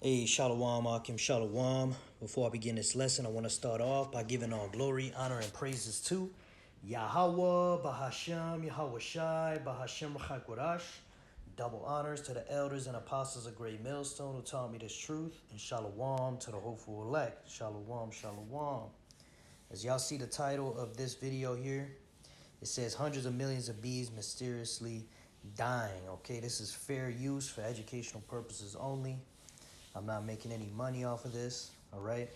Hey, Shalom, Akim, Shalom. Before I begin this lesson, I want to start off by giving all glory, honor, and praises to Yahweh, Bahashem, Yahweh Shai, Bahashem Rachakorash. Double honors to the elders and apostles of Great Millstone who taught me this truth, and Shalom to the hopeful elect. Shalom, Shalom. As y'all see the title of this video here, it says hundreds of millions of bees mysteriously dying. Okay, this is fair use for educational purposes only. I'm not making any money off of this, all right?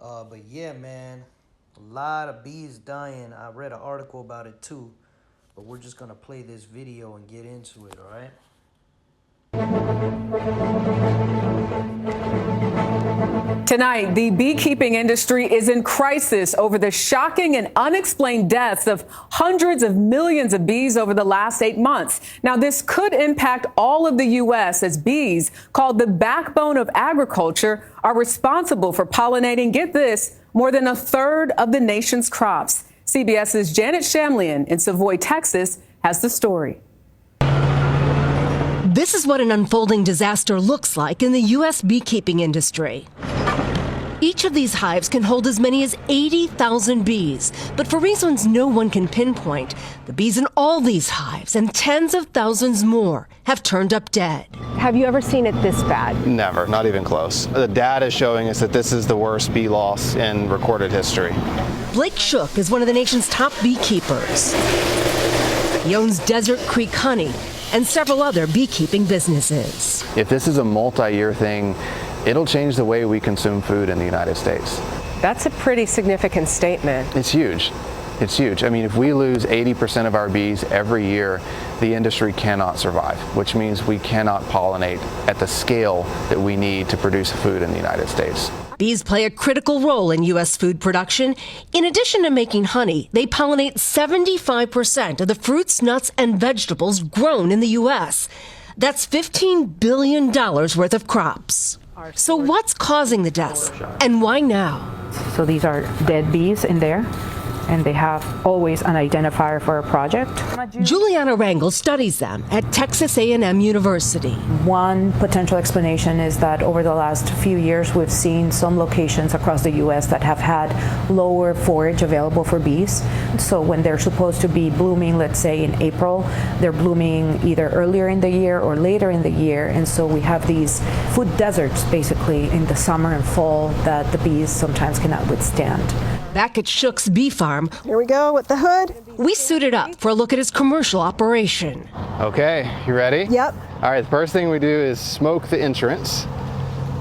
But yeah, man, a lot of bees dying. I read an article about it too, but we're just gonna play this video and get into it, all right? Tonight, the beekeeping industry is in crisis over the shocking and unexplained deaths of hundreds of millions of bees over the last 8 months. Now, this could impact all of the U.S. as bees, called the backbone of agriculture, are responsible for pollinating, get this, more than a third of the nation's crops. CBS's Janet Shamlian in Savoy, Texas, has the story. This is what an unfolding disaster looks like in the U.S. beekeeping industry. Each of these hives can hold as many as 80,000 bees, but for reasons no one can pinpoint, the bees in all these hives and tens of thousands more have turned up dead. Have you ever seen it this bad? Never, not even close. The data is showing us that this is the worst bee loss in recorded history. Blake Shook is one of the nation's top beekeepers. He owns Desert Creek Honey and several other beekeeping businesses. If this is a multi-year thing, it'll change the way we consume food in the United States. That's a pretty significant statement. It's huge. It's huge. I mean, if we lose 80% of our bees every year, the industry cannot survive, which means we cannot pollinate at the scale that we need to produce food in the United States. Bees play a critical role in U.S. food production. In addition to making honey, they pollinate 75% of the fruits, nuts, and vegetables grown in the U.S. That's $15 billion worth of crops. So what's causing the deaths, and why now? So these are dead bees in there, and they have always an identifier for a project. Juliana Rangel studies them at Texas A&M University. One potential explanation is that over the last few years, we've seen some locations across the U.S. that have had lower forage available for bees. So when they're supposed to be blooming, let's say in April, they're blooming either earlier in the year or later in the year. And so we have these food deserts, basically, in the summer and fall that the bees sometimes cannot withstand. Back at Shook's bee farm, here we go with the hood. We suited up for a look at his commercial operation. Okay, you ready? Yep. All right, the first thing we do is smoke the entrance,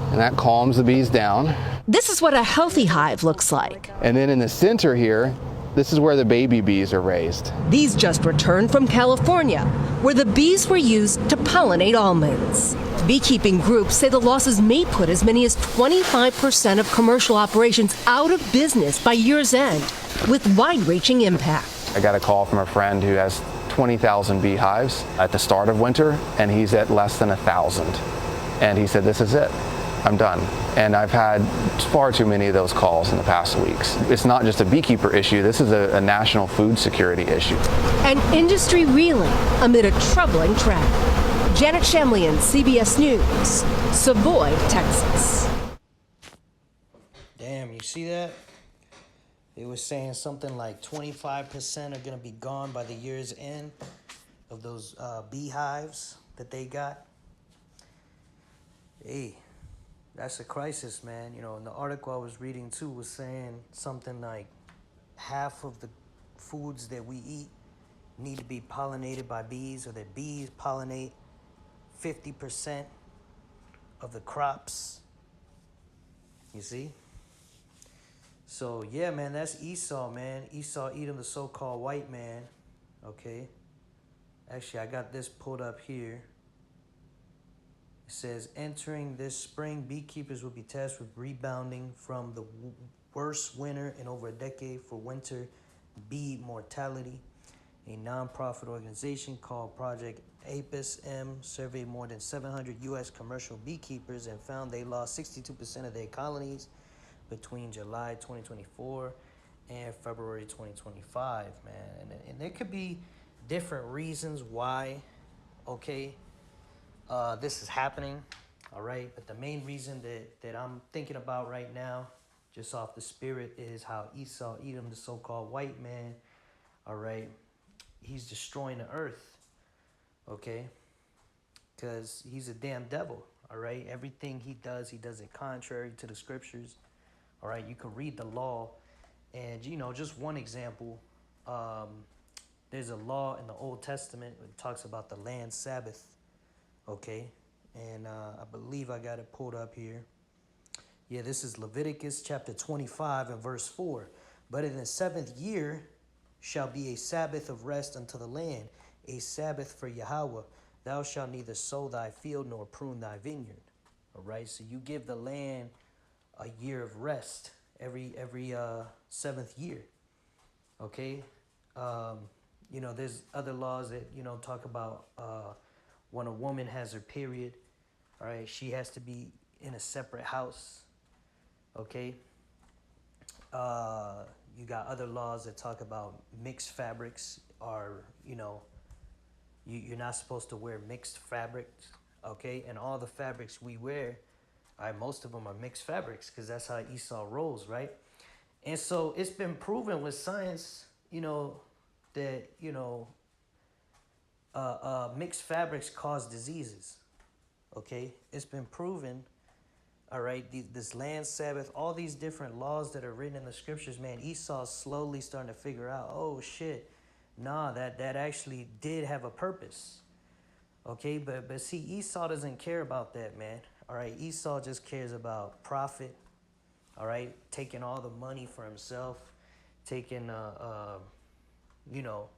and that calms the bees down. This is what a healthy hive looks like. And then in the center here, this is where the baby bees are raised. These just returned from California, where the bees were used to pollinate almonds. Beekeeping groups say the losses may put as many as 25% of commercial operations out of business by year's end, with wide-reaching impact. I got a call from a friend who has 20,000 beehives at the start of winter, and he's at less than 1,000. And he said, this is it. I'm done. And I've had far too many of those calls in the past weeks. It's not just a beekeeper issue, this is a national food security issue. An industry reeling amid a troubling trend. Janet Shamlian, CBS News, Savoy, Texas. Damn, you see that? They were saying something like 25% are gonna be gone by the year's end of those beehives that they got. Hey, that's a crisis, man. You know, in the article I was reading too was saying something like half of the foods that we eat need to be pollinated by bees, or that bees pollinate 50% of the crops. You see? So yeah, man, that's Esau, man. Esau eating the so-called white man. Okay. Actually, I got this pulled up here. It says, entering this spring, beekeepers will be tasked with rebounding from the worst winter in over a decade for winter bee mortality. A nonprofit organization called Project Apis M surveyed more than 700 U.S. commercial beekeepers and found they lost 62% of their colonies between July 2024 and February 2025, man. And there could be different reasons why, okay, this is happening. All right, but the main reason that I'm thinking about right now, just off the spirit, is how Esau, Edom, the so-called white man, all right, he's destroying the earth, okay? Because he's a damn devil, all right? Everything he does it contrary to the scriptures, all right? You can read the law, and, you know, just one example, there's a law in the Old Testament that talks about the land Sabbath, okay? And I believe I got it pulled up here. Yeah, this is Leviticus chapter 25 and verse 4. But in the 7th year shall be a Sabbath of rest unto the land, a Sabbath for Yahweh. Thou shalt neither sow thy field nor prune thy vineyard. All right, so you give the land a year of rest every 7th year. Okay, you know, there's other laws that, you know, talk about when a woman has her period. All right, she has to be in a separate house. Okay. You got other laws that talk about mixed fabrics, or, you know, you're not supposed to wear mixed fabrics. Okay, and all the fabrics we wear, all right, most of them are mixed fabrics because that's how Esau rolls, right? And so it's been proven with science, you know, that, you know, mixed fabrics cause diseases. Okay, it's been proven. All right, this land Sabbath, all these different laws that are written in the scriptures, man, Esau's slowly starting to figure out, oh shit, nah, that actually did have a purpose. Okay, but see, Esau doesn't care about that, man. All right, Esau just cares about profit. All right, taking all the money for himself, taking you know,